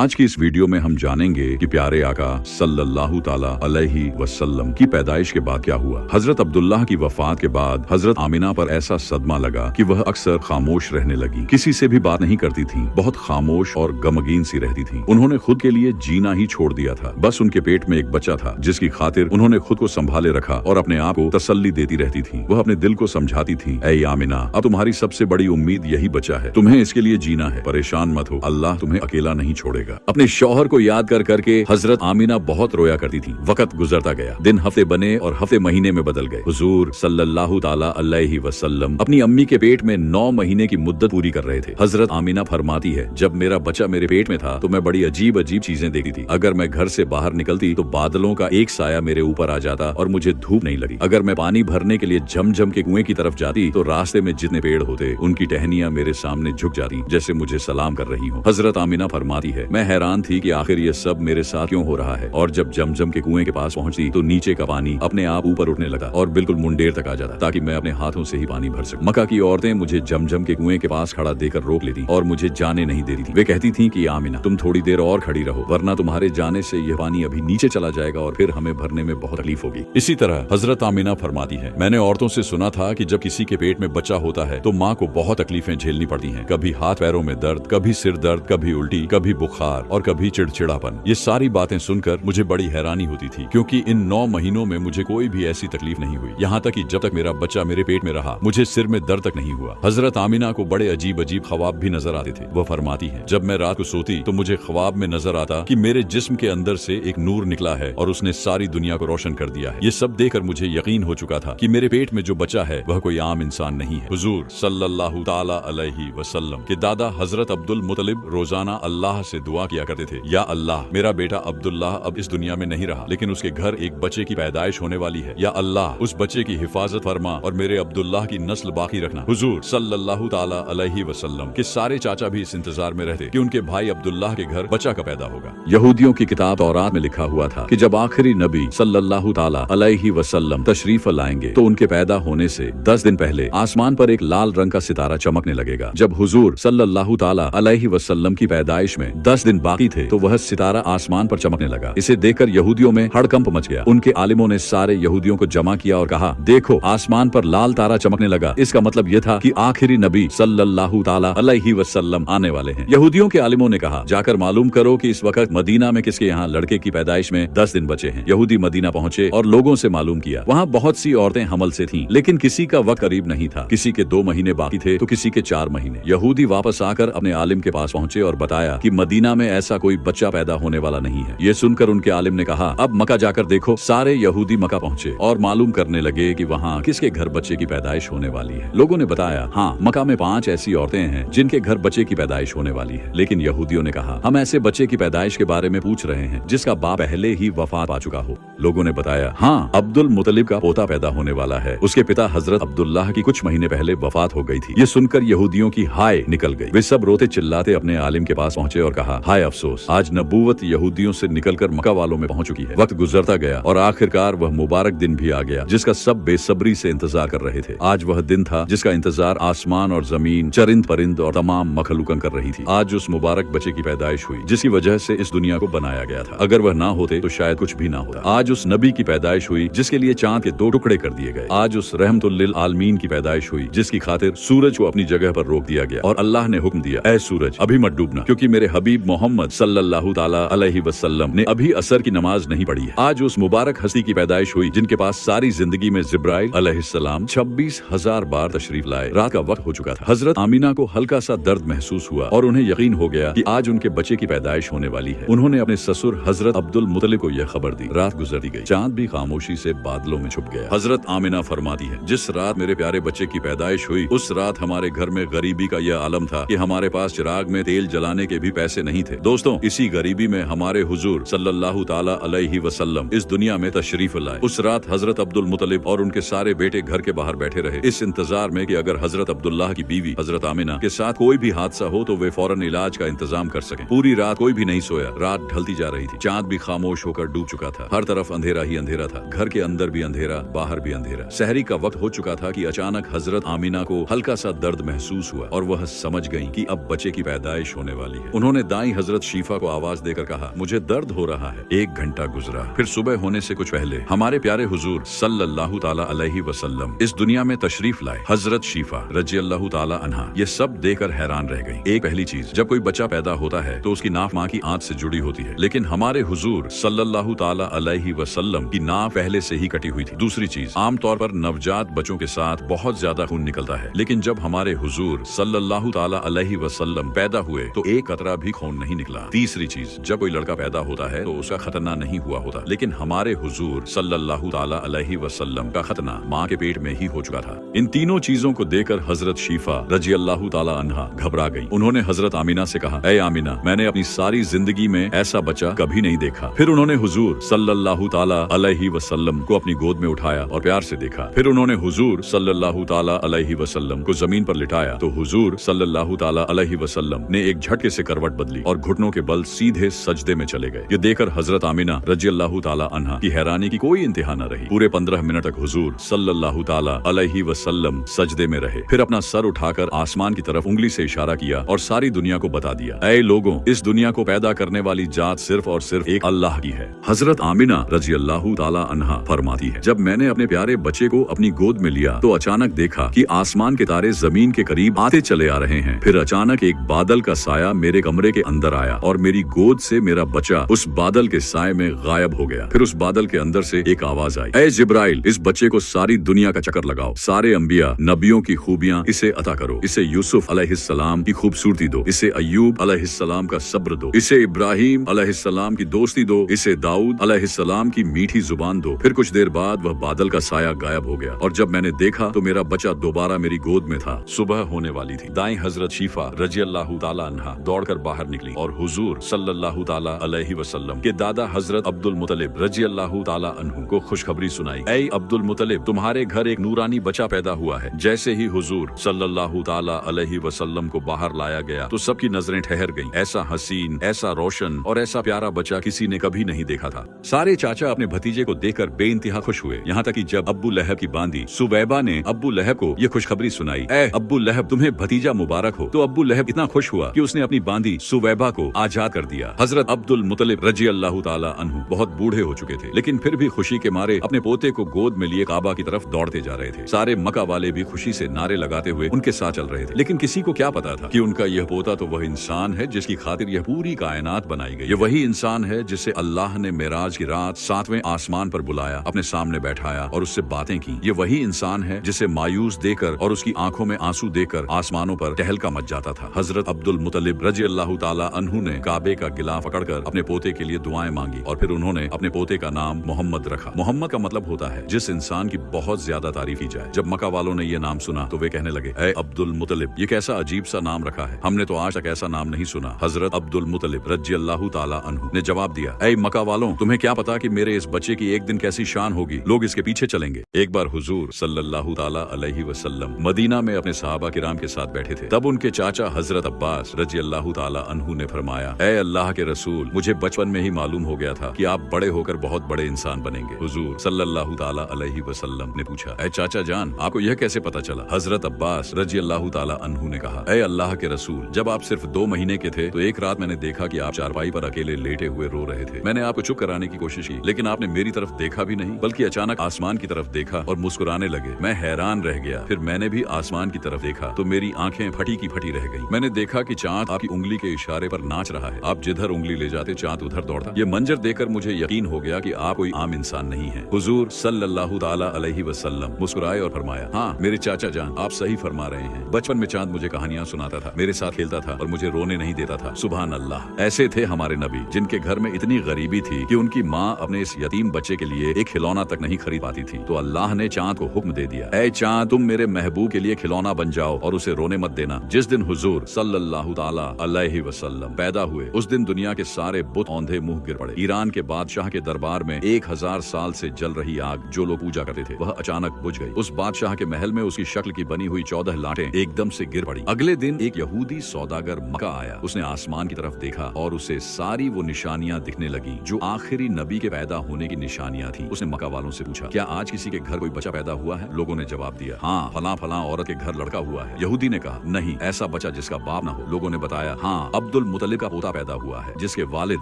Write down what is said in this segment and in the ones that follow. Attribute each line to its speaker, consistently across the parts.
Speaker 1: आज की इस वीडियो में हम जानेंगे कि प्यारे आका सल्लल्लाहु ताला अलैहि वसल्लम की पैदाइश के बाद क्या हुआ। हजरत अब्दुल्लाह की वफात के बाद हजरत आमिना पर ऐसा सदमा लगा कि वह अक्सर खामोश रहने लगी, किसी से भी बात नहीं करती थी, बहुत खामोश और गमगीन सी रहती थी। उन्होंने खुद के लिए जीना ही छोड़ दिया था। बस उनके पेट में एक बच्चा था जिसकी खातिर उन्होंने खुद को संभाले रखा और अपने आप को तसल्ली देती रहती थी। वह अपने दिल को समझाती थी, ऐ आमिना, अब तुम्हारी सबसे बड़ी उम्मीद यही बचा है, तुम्हें इसके लिए जीना है, परेशान मत हो, अल्लाह तुम्हें अकेला नहीं छोड़ेगा। अपने शौहर को याद कर करके हजरत आमिना बहुत रोया करती थी। वक्त गुजरता गया, दिन हफ्ते बने और हफ्ते महीने में बदल गए। हुजूर सल्लल्लाहु ताला अलैहि वसल्लम अपनी अम्मी के पेट में 9 महीने की मुद्दत पूरी कर रहे थे। हजरत आमिना फरमाती है, जब मेरा बच्चा मेरे पेट में था तो मैं बड़ी अजीब अजीब चीजें देखती थी। अगर मैं घर से बाहर निकलती तो बादलों का एक साया मेरे ऊपर आ जाता और मुझे धूप नहीं लगी। अगर मैं पानी भरने के लिए झमझम के कुएं की तरफ जाती तो रास्ते में जितने पेड़ होते उनकी टहनियां मेरे सामने झुक जाती जैसे मुझे सलाम कर रही हो। हजरत आमिना फरमाती है, मैं हैरान थी कि आखिर ये सब मेरे साथ क्यों हो रहा है। और जब जमजम के कुएं के पास पहुंचती तो नीचे का पानी अपने आप ऊपर उठने लगा और बिल्कुल मुंडेर तक आ जाता ताकि मैं अपने हाथों से ही पानी भर सकूं। मक्का की औरतें मुझे जमजम के कुएं के पास खड़ा देकर रोक लेती और मुझे जाने नहीं देती थी। वे कहती थी कि आमिना, तुम थोड़ी देर और खड़ी रहो, वरना तुम्हारे जाने से यह पानी अभी नीचे चला जाएगा और फिर हमें भरने में बहुत तकलीफ होगी। इसी तरह हजरत आमिना फरमाती है, मैंने औरतों से सुना था कि जब किसी के पेट में बच्चा होता है तो माँ को बहुत तकलीफें झेलनी पड़ती हैं। कभी हाथ पैरों में दर्द, कभी सिर दर्द, कभी उल्टी, कभी बुखार और कभी चिड़चिड़ापन। ये सारी बातें सुनकर मुझे बड़ी हैरानी होती थी, क्योंकि इन 9 महीनों में मुझे कोई भी ऐसी तकलीफ नहीं हुई। यहाँ तक कि जब तक मेरा बच्चा मेरे पेट में रहा मुझे सिर में दर्द तक नहीं हुआ। हजरत आमिना को बड़े अजीब अजीब ख्वाब भी नजर आते थे। वह फरमाती है, जब मैं रात को सोती तो मुझे ख्वाब में नजर आता कि मेरे जिस्म के अंदर से एक नूर निकला है और उसने सारी दुनिया को रोशन कर दिया है। ये सब देखकर मुझे यकीन हो चुका था कि मेरे पेट में जो बच्चा है वह कोई आम इंसान नहीं है। हुजूर सल्लल्लाहु ताला अलैहि वसल्लम के दादा हजरत अब्दुल मुतलिब रोजाना अल्लाह से दुआ किया करते थे, या अल्लाह, मेरा बेटा अब्दुल्लाह अब इस दुनिया में नहीं रहा लेकिन उसके घर एक बच्चे की पैदाइश होने वाली है, या अल्लाह उस बच्चे की हिफाजत फरमा और मेरे अब्दुल्लाह की नस्ल बाकी रखना। हुजूर सल्लल्लाहु ताला अलैहि वसल्लम के सारे चाचा भी इस इंतजार में रहते कि उनके भाई अब्दुल्लाह के घर बच्चा का पैदा होगा। यहूदियों की किताब तौरात में लिखा हुआ था कि जब आखिरी नबी सल्लल्लाहु ताला अलैहि वसल्लम तशरीफ लाएंगे तो उनके पैदा होने से 10 दिन पहले आसमान पर एक लाल रंग का सितारा चमकने लगेगा। जब हुजूर सल्लल्लाहु ताला अलैहि वसल्लम की पैदाइश में 10 दिन बाकी थे तो वह सितारा आसमान पर चमकने लगा। इसे देखकर यहूदियों में हड़कंप मच गया। उनके आलिमों ने सारे यहूदियों को जमा किया और कहा, देखो, आसमान पर लाल तारा चमकने लगा। इसका मतलब यह था कि आखिरी नबी सल्लल्लाहु ताला अलैहि वसल्लम आने वाले हैं। यहूदियों के आलिमों ने कहा, जाकर मालूम करो कि इस वक्त मदीना में किसके यहाँ लड़के की पैदाइश में 10 दिन बचे हैं। यहूदी मदीना पहुंचे और लोगों से मालूम किया। वहाँ बहुत सी औरतें हमल से थीं, लेकिन किसी का वक्त करीब नहीं था। किसी के 2 महीने बाकी थे तो किसी के 4 महीने। यहूदी वापस आकर अपने आलिम के पास पहुंचे और बताया कि मदीना में ऐसा कोई बच्चा पैदा होने वाला नहीं है। ये सुनकर उनके आलिम ने कहा, अब मक्का जाकर देखो। सारे यहूदी मक्का पहुंचे और मालूम करने लगे कि वहाँ किसके घर बच्चे की पैदाइश होने वाली है। लोगों ने बताया, हाँ, मक्का में 5 ऐसी औरतें हैं जिनके घर बच्चे की पैदाइश होने वाली है। लेकिन यहूदियों ने कहा, हम ऐसे बच्चे की पैदाइश के बारे में पूछ रहे हैं जिसका बाप पहले ही वफात पा चुका हो। लोगों ने बताया, हाँ, अब्दुल मुतलिब का पोता पैदा होने वाला है। उसके पिता हजरत अब्दुल्लाह की कुछ महीने पहले वफात हो गई थी। ये सुनकर यहूदियों की हाय निकल गई। वे सब रोते चिल्लाते अपने आलिम के पास पहुंचे और कहा, हाय अफसोस, आज नबूवत यहूदियों से निकलकर मक्का वालों में पहुंच चुकी है। वक्त गुजरता गया और आखिरकार वह मुबारक दिन भी आ गया जिसका सब बेसब्री से इंतजार कर रहे थे। आज वह दिन था जिसका इंतजार आसमान और जमीन, चरिंद परिंद और तमाम मखलूकन कर रही थी। आज उस मुबारक बच्चे की पैदाइश हुई जिसकी वजह से इस दुनिया को बनाया गया था। अगर वह ना होते तो शायद कुछ भी ना होता। आज उस नबी की पैदाइश हुई जिसके लिए चांद के 2 टुकड़े कर दिए गए। आज उस रहमतुल लिल आलमीन की पैदाइश हुई जिसकी खातिर सूरज को अपनी जगह पर रोक दिया गया और अल्लाह ने हुक्म दिया, ऐ सूरज, अभी मत डूबना, क्योंकि मेरे हबीब मोहम्मद सल्लल्लाहु ताला अलैहि वसल्लम ने अभी असर की नमाज नहीं पढ़ी है। आज उस मुबारक हस्ती की पैदाइश हुई जिनके पास सारी जिंदगी में जिब्राइल अलैहिस्सलाम 26,000 बार तशरीफ लाए। रात का वक्त हो चुका था। हजरत आमिना को हल्का सा दर्द महसूस हुआ और उन्हें यकीन हो गया कि आज उनके बच्चे की पैदाइश होने वाली है। उन्होंने अपने ससुर हजरत अब्दुल मुतलिब को यह खबर दी। रात गुजरती गई, चांद भी खामोशी से बादलों में छुप गया। हजरत आमिना फरमाती है, जिस रात मेरे प्यारे बच्चे की पैदाइश हुई उस रात हमारे घर में गरीबी का यह आलम था कि हमारे पास चिराग में तेल जलाने के भी पैसे नहीं थे। दोस्तों, इसी गरीबी में हमारे हुजूर सल्लल्लाहु ताला अलैहि वसल्लम इस दुनिया में तशरीफ लाए। उस रात हजरत अब्दुल मुतलिब और उनके सारे बेटे घर के बाहर बैठे रहे, इस इंतजार में कि अगर हजरत अब्दुल्लाह की बीवी हजरत आमिना के साथ कोई भी हादसा हो तो वे फौरन इलाज का इंतजाम कर सकें। पूरी रात कोई भी नहीं सोया। रात ढलती जा रही थी, चांद भी खामोश होकर डूब चुका था। हर तरफ अंधेरा ही अंधेरा था। घर के अंदर भी अंधेरा, बाहर भी अंधेरा। सहरी का वक्त हो चुका था कि अचानक हजरत आमिना को हल्का सा दर्द महसूस हुआ और वह समझ गईं कि अब बच्चे की पैदाइश होने वाली है। उन्होंने दाईं दाई हजरत शीफा को आवाज देकर कहा, मुझे दर्द हो रहा है। 1 घंटा गुजरा, फिर सुबह होने से कुछ पहले हमारे प्यारे हुजूर सल्लल्लाहु ताला अलैहि वसल्लम इस दुनिया में तशरीफ लाए। हजरत शीफा रजी अल्लाह ताला अन्हा ये सब देखकर हैरान रह गई। एक पहली चीज, जब कोई बच्चा पैदा होता है तो उसकी नाक माँ की आंत से जुड़ी होती है, लेकिन हमारे हुजूर सल्लल्लाहु ताला अलैहि वसल्लम की नाक पहले से ही कटी हुई थी। दूसरी चीज, आमतौर पर नवजात बच्चों के साथ बहुत ज्यादा खून निकलता है, लेकिन जब हमारे हुजूर सल्लल्लाहु ताला अलैहि वसल्लम पैदा हुए तो एक कतरा भी खून नहीं निकला। तीसरी चीज, जब कोई लड़का पैदा होता है तो उसका खतना नहीं हुआ होता, लेकिन हमारे हुजूर सल्लल्लाहु ताला अलैहि वसल्लम का खतना माँ के पेट में ही हो चुका था। इन तीनों चीजों को देखकर हजरत शीफा रजी अल्लाह ताला अन्हा घबरा गई। उन्होंने हजरत आमिना से कहा, ऐ आमिना, मैंने अपनी सारी जिंदगी में ऐसा बच्चा कभी नहीं देखा। फिर उन्होंने हुजूर सल्लल्लाहु ताला अलैहि वसल्लम को अपनी गोद में उठाया और प्यार से देखा। फिर उन्होंने हुजूर सल्लल्लाहु ताला अलैहि वसल्लम को जमीन पर लिटाया तो हुजूर सल्लल्लाहु ताला अलैहि वसल्लम ने एक झटके से करवट बदली और घुटनों के बल सीधे सजदे में चले गए। ये देखकर हजरत आमिना रजी अल्लाह ताला अन्हा की हैरानी की कोई इंतहा न रही। पूरे 15 मिनट तक हुजूर सल्लल्लाहु ताला अलैहि वसल्लम सजदे में रहे। फिर अपना सर उठाकर आसमान की तरफ उंगली से इशारा किया और सारी दुनिया को बता दिया, ऐ लोगों, इस दुनिया को पैदा करने वाली जात सिर्फ और सिर्फ एक अल्लाह की है। हजरत आमिना रजी अल्लाह ताला अन्हा फरमाती है, जब मैंने अपने प्यारे बच्चे को अपनी गोद में लिया तो अचानक देखा कि आसमान के तारे जमीन के करीब आते चले आ रहे हैं। फिर अचानक एक बादल का साया मेरे कमरे के अंदर आया और मेरी गोद से मेरा बच्चा उस बादल के साए में गायब हो गया। फिर उस बादल के अंदर से एक आवाज आई, ऐ जिब्राइल, इस बच्चे को सारी दुनिया का चक्कर लगाओ, सारे अंबिया नबियों की खूबियां इसे अता करो, इसे यूसुफ अलैहिस्सलाम की खूबसूरती दो, इसे अय्यूब अलैहिस्सलाम का सब्र दो, इसे इब्राहिम अलैहिस्सलाम की दोस्ती दो, इसे दाऊद अलैहिस्सलाम की मीठी जुबान दो। फिर कुछ देर बाद वह बादल का साया गायब हो गया और जब मैंने देखा तो मेरा बच्चा दोबारा मेरी गोद में था। सुबह होने वाली थी। दाई हजरत शीफा रजी अल्लाह ताला अन्हा दौड़कर बाहर निकली और हुजूर सल्लल्लाहु ताला अलैहि वसल्लम के दादा हजरत अब्दुल मुतलिब रजी अल्लाह ताला अन्हु को खुशखबरी सुनाई, ऐ अब्दुल मुतलिब, तुम्हारे घर एक नूरानी बच्चा पैदा हुआ है। जैसे ही हुजूर सल्लल्लाहु ताला अलैहि वसल्लम को बाहर लाया गया तो सबकी नजरें ठहर गईं। ऐसा हसीन, ऐसा रोशन और ऐसा प्यारा बच्चा किसी ने कभी नहीं देखा था। सारे चाचा अपने भतीजे को देखकर बेइंतहा खुश हुए, यहाँ तक कि जब अब्बू लहब की बांदी सुवैबा ने अब्बू लहब को ये खुशखबरी सुनाई, ऐ अब्बू लहब, तुम्हें भतीजा मुबारक हो, तो अब्बू लहब इतना खुश हुआ कि उसने अपनी बांदी सुवैबा को आजाद कर दिया। हजरत अब्दुल मुतलिब रजी अल्लाह ताला अन्हु बहुत बूढ़े हो चुके थे, लेकिन फिर भी खुशी के मारे अपने पोते को गोद में लिए काबा की तरफ दौड़ते जा रहे थे। सारे मक्का वाले भी खुशी से नारे लगाते हुए उनके साथ चल रहे थे, लेकिन किसी को क्या पता था कि उनका यह पोता तो वह इंसान है जिसकी खातिर यह पूरी कायनात बनाई गई। ये वही इंसान है जिसे अल्लाह ने मेराज की रात 7वें आसमान पर बुलाया, अपने सामने बैठाया और उससे बातें की। ये वही इंसान है जिसे मायूस देकर और उसकी आंखों में आंसू देकर आसमानों पर टहलका मच जाता था। हजरत अब्दुल मुतलिब रजी अल्लाह ताला अन्हु ने काबे का गिलाफ पकड़कर अपने पोते के लिए दुआएं मांगी और फिर उन्होंने अपने पोते का नाम मोहम्मद रखा। मोहम्मद का मतलब होता है जिस इंसान की बहुत ज्यादा तारीफ की जाए। जब मक्का वालों ने यह नाम सुना तो वे कहने लगे, ऐ अब्दुल मुतलिब, ये कैसा अजीब सा नाम रखा है, हमने तो आज तक ऐसा नाम नहीं सुना। हजरत अब्दुल मुतलिब रजी अल्लाह ताला अन्हु ने जवाब दिया, ऐ मक्का वालों, तुम्हें क्या पता कि मेरे इस बच्चे की एक दिन कैसी शान होगी, लोग इसके पीछे चलेंगे। एक बार हुजूर सल्लल्लाहु ताला अलैहि वसल्लम मदीना में अपने सहाबा किराम के साथ बैठे थे। तब उनके चाचा हजरत अब्बास रजी अल्लाह ताला अन्हु ने फरमाया, ऐ अल्लाह के रसूल, मुझे बचपन में ही मालूम हो गया था कि आप बड़े होकर बहुत बड़े इंसान बनेंगे। हुजूर सल्लल्लाहु ताला अलैहि वसल्लम ने पूछा, ऐ चाचा जान, आपको यह कैसे पता चला? हजरत अब्बास रजी अल्लाह ताला अन्हु ने कहा, ऐ अल्लाह के रसूल, जब आप सिर्फ 2 महीने के थे तो एक रात मैंने देखा कि आप चारपाई पर अकेले लेटे हुए रो रहे थे। मैंने आपको चुप कराने की कोशिश की, लेकिन आपने मेरी तरफ देखा भी नहीं, बल्कि अचानक आसमान की तरफ देखा और मुस्कुराने लगे। मैं हैरान रह गया। फिर मैंने भी आसमान की तरफ देखा तो मेरी आंखें फटी की फटी रह गईं। मैंने देखा कि चांद आपकी उंगली के इशारे पर नाच रहा है। आप जिधर उंगली ले जाते चांद उधर दौड़ता। ये मंजर देखकर मुझे यकीन हो गया कि आप कोई आम इंसान नहीं है। हुजूर सल्लल्लाहु ताला अलैहि वसल्लम मुस्कुराए और फरमाया, हाँ मेरे चाचा जान, आप सही फरमा रहे हैं। बचपन में चांद मुझे कहानियां सुनाता था, मेरे साथ खेलता था और मुझे रोने नहीं देता था। सुभान अल्लाह। ऐसे थे हमारे नबी जिनके घर में इतनी गरीबी थी कि उनकी माँ अपने इस यतीम बच्चे के लिए एक खिलौना तक नहीं खरीद पाती थी, तो अल्लाह ने चांद को हुक्म दे दिया, ऐ चांद, तुम मेरे महबूब के लिए खिलौना बन जाओ और उसे रोने मत देना। जिस दिन हुजूर सल्लल्लाहु ताला अलैहि वसल्लम पैदा हुए उस दिन दुनिया के सारे बुत औंधे मुंह गिर पड़े। ईरान के बादशाह के दरबार में 1000 साल से जल रही आग जो लोग पूजा करते थे वह अचानक बुझ गई। उस बादशाह के महल में उसकी शक्ल की बनी हुई 14 लाटें एकदम से गिर पड़ी। अगले दिन एक यहूदी सौदागर मक्का आया। उसने आसमान की तरफ देखा और उसे सारी वो निशानियां दिखने लगी जो आखिरी नबी के पैदा होने की निशानियां थी। उसने मक्का वालों से पूछा, क्या आज किसी के घर कोई बच्चा पैदा हुआ है? लोगों ने जवाब दिया, हाँ फलां फलां औरत के घर लड़का हुआ है। यहूदी ने कहा, नहीं, ऐसा बच्चा जिसका बाप ना हो। लोगों ने बताया, हाँ अब्दुल अब्दुल मुतलिब का पोता पैदा हुआ है जिसके वालिद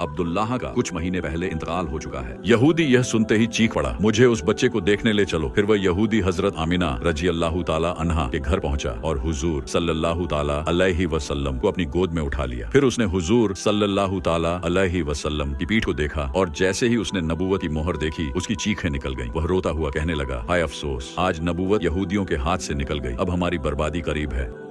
Speaker 1: अब्दुल्लाह का कुछ महीने पहले इंतकाल हो चुका है। यहूदी यह सुनते ही चीख पड़ा, मुझे उस बच्चे को देखने ले चलो। फिर वह यहूदी हजरत आमिना रजी अल्लाह ताला अन्हा के घर पहुंचा और हुजूर सल्लल्लाहु ताला अलैहि वसल्लम को अपनी गोद में उठा लिया। फिर उसने हुजूर सल्लल्लाहु ताला अलैहि वसल्लम की पीठ को देखा और जैसे ही उसने नबूवत की मोहर देखी उसकी चीखें निकल गईं। वह रोता हुआ कहने लगा, हाय अफसोस, आज नबूवत यहूदियों के हाथ से निकल गई, अब हमारी बर्बादी करीब है।